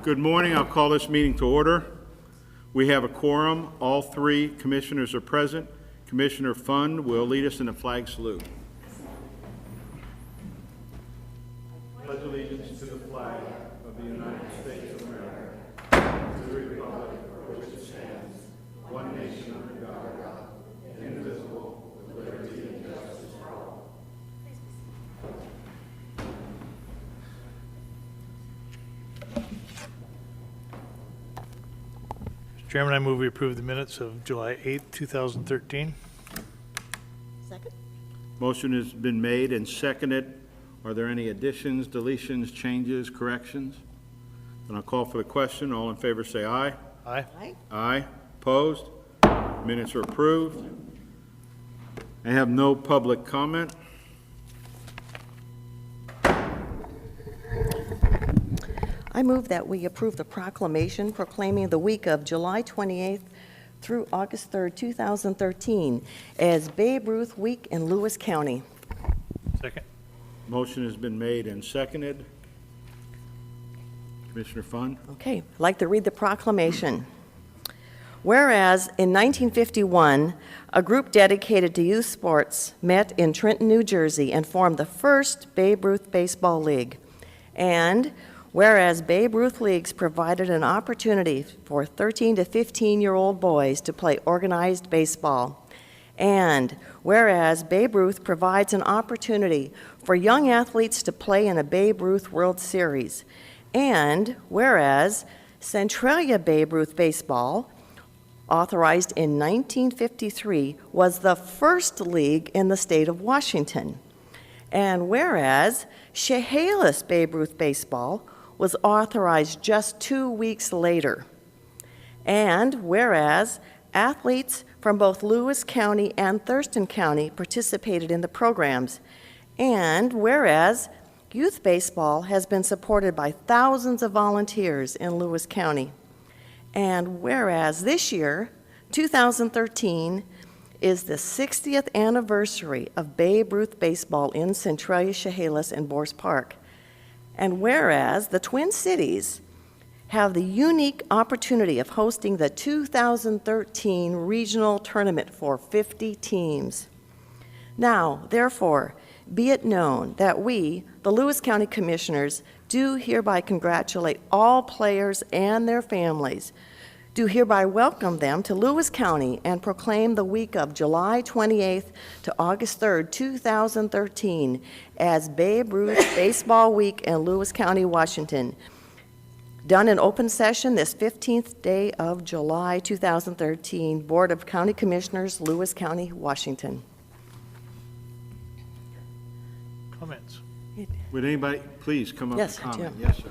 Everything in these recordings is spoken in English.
Good morning. I'll call this meeting to order. We have a quorum. All three commissioners are present. Commissioner Fund will lead us in a flag salute. Pledge allegiance to the flag of the United States of America, to the republic for which it stands, one nation under God, indivisible, with liberty and justice for all. Mr. Chairman, I move we approve the minutes of July 8th, 2013. Second. Motion has been made and seconded. Are there any additions, deletions, changes, corrections? And I'll call for the question. All in favor say aye. Aye. Aye. Aye. Opposed? Minutes are approved. I have no public comment. I move that we approve the proclamation proclaiming the week of July 28th through August 3rd, 2013 as Babe Ruth Week in Lewis County. Second. Motion has been made and seconded. Commissioner Fund? Okay, I'd like to read the proclamation. Whereas in 1951, a group dedicated to youth sports met in Trenton, New Jersey and formed the first Babe Ruth Baseball League. And whereas Babe Ruth Leagues provided an opportunity for 13 to 15-year-old boys to play organized baseball. And whereas Babe Ruth provides an opportunity for young athletes to play in a Babe Ruth World Series. And whereas Centralia Babe Ruth Baseball, authorized in 1953, was the first league in the state of Washington. And whereas Chehalis Babe Ruth Baseball was authorized just 2 weeks later. And whereas athletes from both Lewis County and Thurston County participated in the programs. And whereas youth baseball has been supported by thousands of volunteers in Lewis County. And whereas this year, 2013, is the 60th anniversary of Babe Ruth Baseball in Centralia, Chehalis, and Boers Park. And whereas the Twin Cities have the unique opportunity of hosting the 2013 regional tournament for 50 teams. Now, therefore, be it known that we, the Lewis County Commissioners, do hereby congratulate all players and their families, do hereby welcome them to Lewis County and proclaim the week of July 28th to August 3rd, 2013 as Babe Ruth Baseball Week in Lewis County, Washington. Done in open session this 15th day of July 2013, Board of County Commissioners, Lewis County, Washington. Comments? Would anybody please come up Yes, and comment? Jim. Yes, sir.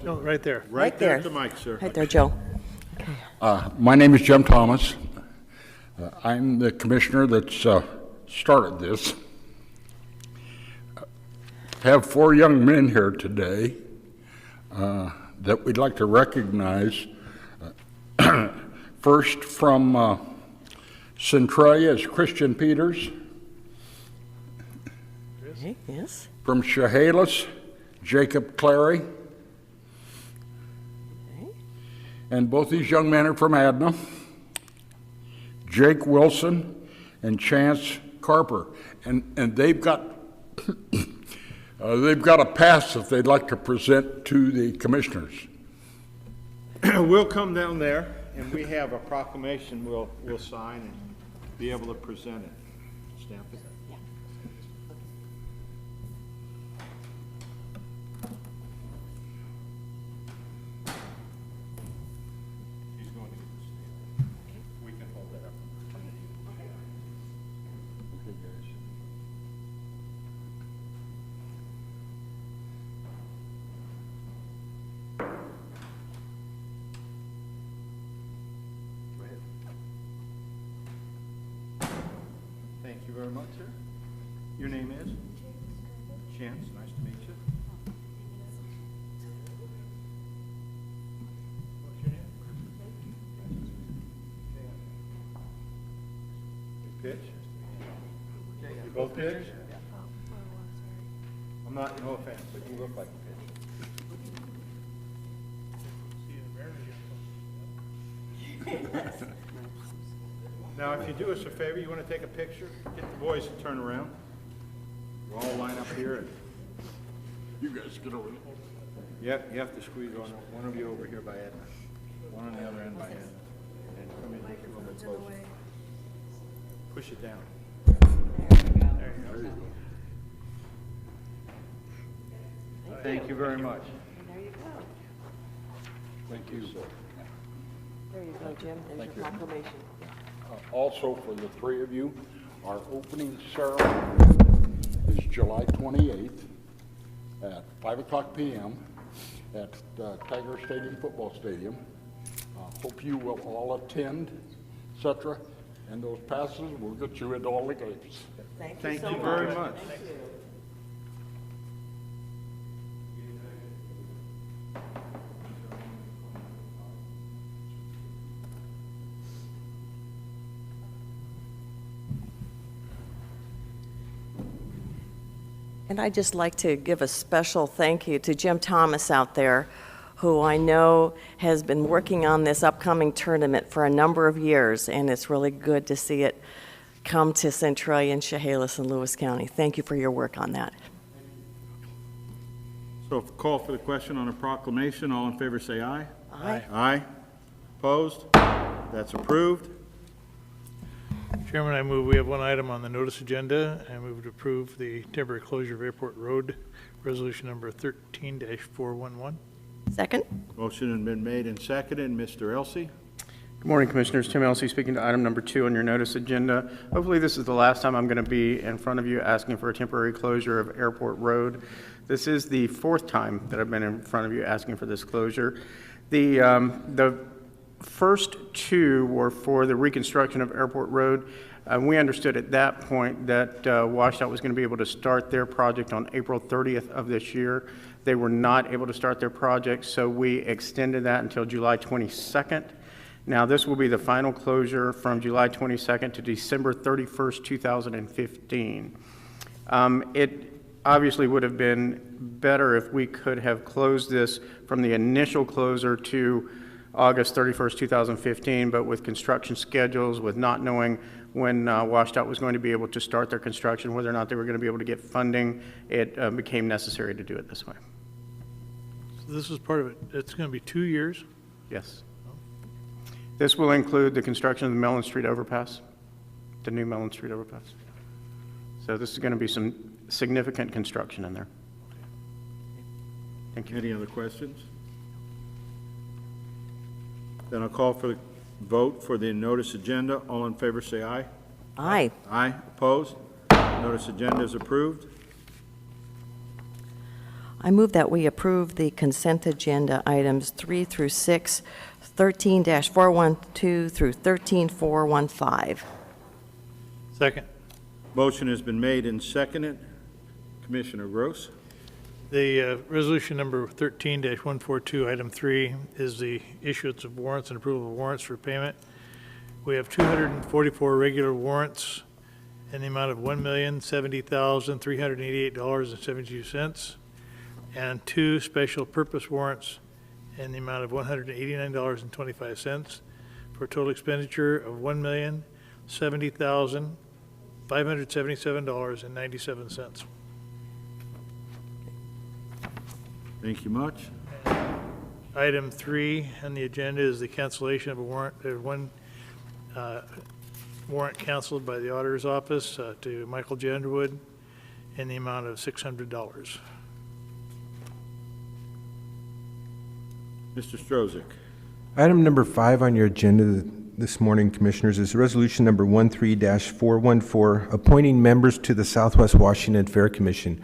No, right there. Right there there. at the mic, sir. Right there, Joe. My name is Jim Thomas. I'm the commissioner that's started this. Have 4 young men here today that we'd like to recognize. First from Centralia is Christian Peters. Okay, yes. From Chehalis, Jacob Clary. Okay. And both these young men are from Adna. Jake Wilson and Chance Carper. And they've got they've got a pass if they'd like to present to the commissioners. We'll come down there, and we have a proclamation we'll sign and be able to present it. Stamp it. He's going to get the stamp. We can hold that up. Okay, guys. Go ahead. Thank you very much, sir. Your name is? Chance. Nice to meet you. What's your name? You pitch? You both pitch? I'm No offense, but you look like a pigeon. Now, if you do us a favor, you want to take a picture, get the boys to turn around. We'll all line up here. And You guys get over there. yep, you have to squeeze one of you over here by Edna, one on the other end by Edna, and come in a little bit closer. Push it down. There you go. Thank you very much. There you go. Thank you. There you go, Jim. There's your proclamation. Also, for the three of you, our opening ceremony is July 28th at 5 o'clock p.m. at Tiger Stadium Football Stadium. Hope you will all attend, etc. And those passes will get you into all the games. Thank you very much. Thank you. And I'd just like to give a special thank you to Jim Thomas out there, who I know has been working on this upcoming tournament for a number of years, and it's really good to see it come to Centralia and Chehalis and Lewis County. Thank you for your work on that. So call for the question on a proclamation. All in favor say aye. Aye. Aye. Opposed? That's approved. Chairman, I move we have one item on the notice agenda. I move to approve the temporary closure of Airport Road, resolution number 13-411. Second? Motion has been made and seconded. Mr. Elsey? Good morning, Commissioners. Tim Elsey speaking to item number 2 on your notice agenda. Hopefully this is the last time I'm going to be in front of you asking for a temporary closure of Airport Road. This is the 4th time that I've been in front of you asking for this closure. The first 2 were for the reconstruction of Airport Road. We understood at that point that WashDOT was going to be able to start their project on April 30th of this year. They were not able to start their project, so we extended that until July 22nd. Now, this will be the final closure from July 22nd to December 31st, 2015. It obviously would have been better if we could have closed this from the initial closer to August 31st, 2015, but with construction schedules, with not knowing when WashDOT was going to be able to start their construction, whether or not they were going to be able to get funding, it became necessary to do it this way. So this is part of it. It's going to be 2 years. Yes. This will include the construction of the Mellon Street overpass, the new Mellon Street overpass. So this is going to be some significant construction in there. Thank you. Any other questions? Then I'll call for the vote for the notice agenda. All in favor say aye. Aye. Aye. Opposed? Notice agenda is approved. I move that we approve the consent agenda items 3 through 6, 13-412 through 13-415. Second. Motion has been made and seconded. Commissioner Gross? The resolution number 13-142, item 3, is the issuance of warrants and approval of warrants for payment. We have 244 regular warrants in the amount of $1,070,388.72, and 2 special purpose warrants in the amount of $189.25, for a total expenditure of $1,070,577.97. Thank you much. Item 3 on the agenda is the cancellation of a warrant. There's one warrant canceled by the auditor's office to Michael J. Underwood in the amount of $600. Mr. Strozek? Item number 5 on your agenda this morning, Commissioners, is resolution number 13-414, appointing members to the Southwest Washington Fair Commission.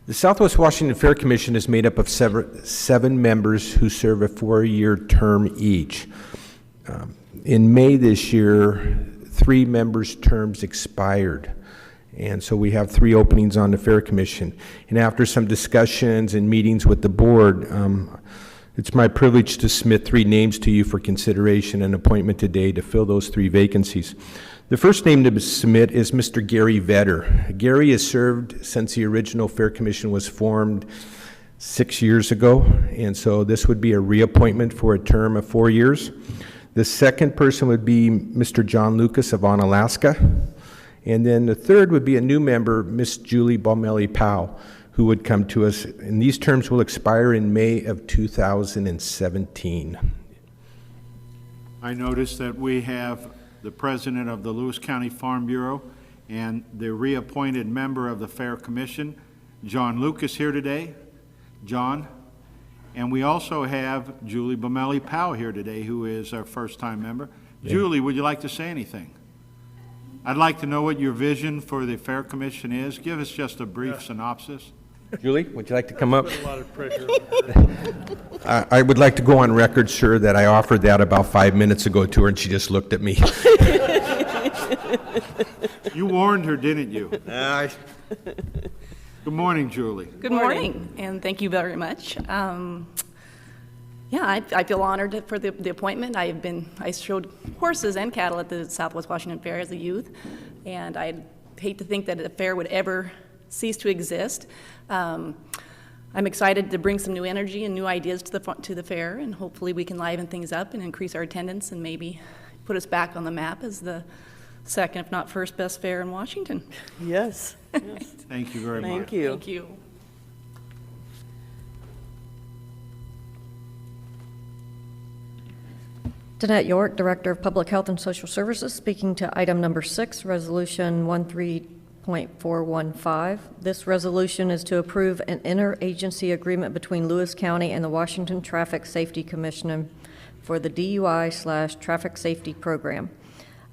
The Southwest Washington Fair Commission is made up of 7 members who serve a 4-year term each. In May this year, 3 members' terms expired, and so we have 3 openings on the Fair Commission. And after some discussions and meetings with the board, It's my privilege to submit 3 names to you for consideration and appointment today to fill those 3 vacancies. The first name to submit is Mr. Gary Vetter. Gary has served since the original Fair Commission was formed 6 years ago, and so this would be a reappointment for a term of 4 years. The second person would be Mr. John Lucas of Onalaska. And then the third would be a new member, Miss Julie Balmelli-Powell, who would come to us. And these terms will expire in May of 2017. I noticed that we have the president of the Lewis County Farm Bureau and the reappointed member of the Fair Commission, John Lucas, here today. John. And we also have Julie Balmelli-Powell here today, who is our first-time member. Yeah. Julie, would you like to say anything? I'd like to know what your vision for the Fair Commission is. Give us just a brief synopsis. Julie, would you like to come up? Put a lot of pressure on her. I would like to go on record, sir, that I offered that about 5 minutes ago to her, and she just looked at me. You warned her, didn't you? Good morning, Julie. Good morning, and thank you very much. Yeah, I feel honored for the appointment. I showed horses and cattle at the Southwest Washington Fair as a youth, and I'd hate to think that a fair would ever cease to exist. I'm excited to bring some new energy and new ideas to the fair, and hopefully we can liven things up and increase our attendance and maybe put us back on the map as the second, if not first, best fair in Washington. Yes. Thank you very much. Thank you. Thank you. Danette York, Director of Public Health and Social Services, speaking to item number 6, Resolution 13.415. This resolution is to approve an interagency agreement between Lewis County and the Washington Traffic Safety Commission for the DUI/Traffic Safety Program.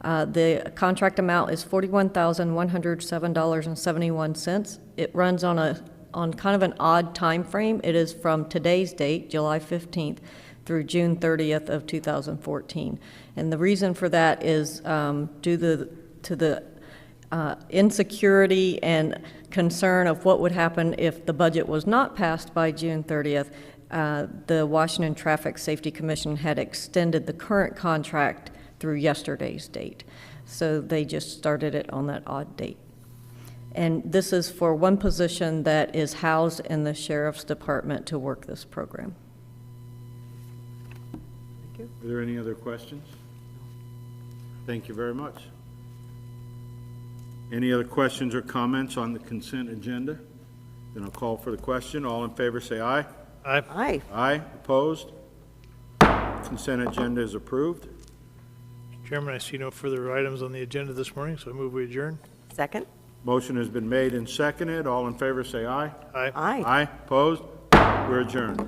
The contract amount is $41,107.71. It runs on kind of an odd time frame. It is from today's date, July 15th, through June 30th of 2014. And the reason for that is due to the insecurity and concern of what would happen if the budget was not passed by June 30th. The Washington Traffic Safety Commission had extended the current contract through yesterday's date. So they just started it on that odd date. And this is for one position that is housed in the Sheriff's Department to work this program. Are there any other questions? Thank you very much. Any other questions or comments on the consent agenda? Then I'll call for the question. All in favor say aye. Aye. Aye. Aye. Opposed? Consent agenda is approved. Chairman, I see no further items on the agenda this morning, so I move we adjourn. Second? Motion has been made and seconded. All in favor say aye. Aye. Aye. Aye. Opposed? We're adjourned.